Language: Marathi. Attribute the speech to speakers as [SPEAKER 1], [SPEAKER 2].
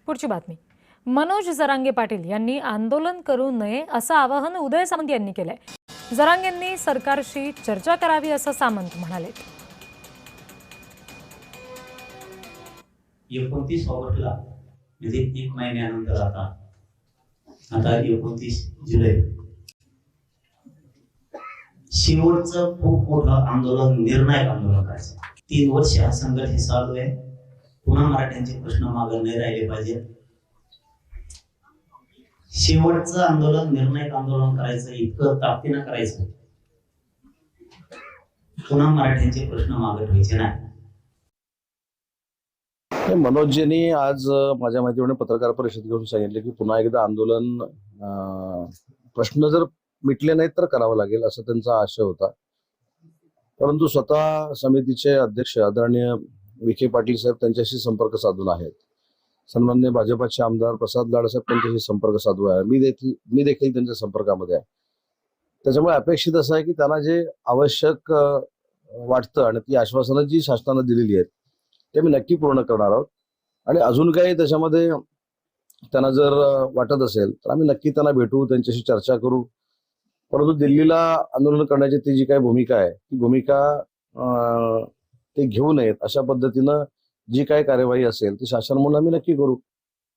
[SPEAKER 1] पुढची बातमी. मनोज जरांगे पाटील यांनी आंदोलन करू नये असं आवाहन उदय सामंत यांनी केलंय. जरांगेंनी सरकारशी चर्चा करावी असं सामंत म्हणाले.
[SPEAKER 2] 29 ऑगस्टला म्हणजे 1 महिन्यानंतर आता 29 जुलै शेवटचं खूप मोठं आंदोलन, निर्णायक आंदोलन करायचं. 3 वर्ष हा संघर्ष चालू आहे. पुन्हा मराठ्यांचे प्रश्न मागे नाही राहिले पाहिजेत. शेवटचं आंदोलन, निर्णायक आंदोलन करायचं, इतकं ताकदीनं करायचं, पुन्हा मराठ्यांचे प्रश्न मागे ठेवायचे नाही.
[SPEAKER 3] मनोजजींनी आज माझ्या माहितीप्रमाणे पत्रकार परिषद घेऊन सांगितले की पुन्हा एकदा आंदोलन, प्रश्न जर मिटले नाहीत तर करावं लागेल असं त्यांचा आशय होता. परंतु स्वतः समितीचे अध्यक्ष आदरणीय विखे पाटील साहेब त्यांच्याशी संपर्क साधून आहेत. सन्माननीय भाजपाचे आमदार प्रसाद लाड साहेब त्यांच्याशी संपर्क साधू आहे. मी देखील त्यांच्या संपर्कामध्ये आहे. त्याच्यामुळे अपेक्षित असं आहे की त्यांना जे आवश्यक वाटतं आणि ती आश्वासनं जी शासनानं दिलेली आहेत ते मी नक्की पूर्ण करणार आहोत. आणि अजून काही त्याच्यामध्ये त्यांना जर वाटत असेल तर आम्ही नक्की त्यांना भेटू, त्यांच्याशी चर्चा करू. परंतु दिल्लीला आंदोलन करण्याची ती जी काही भूमिका आहे ती भूमिका ते घेऊ नयेत अशा पद्धतीनं जी काही कार्यवाही असेल ती शासन म्हणून आम्ही नक्की करू.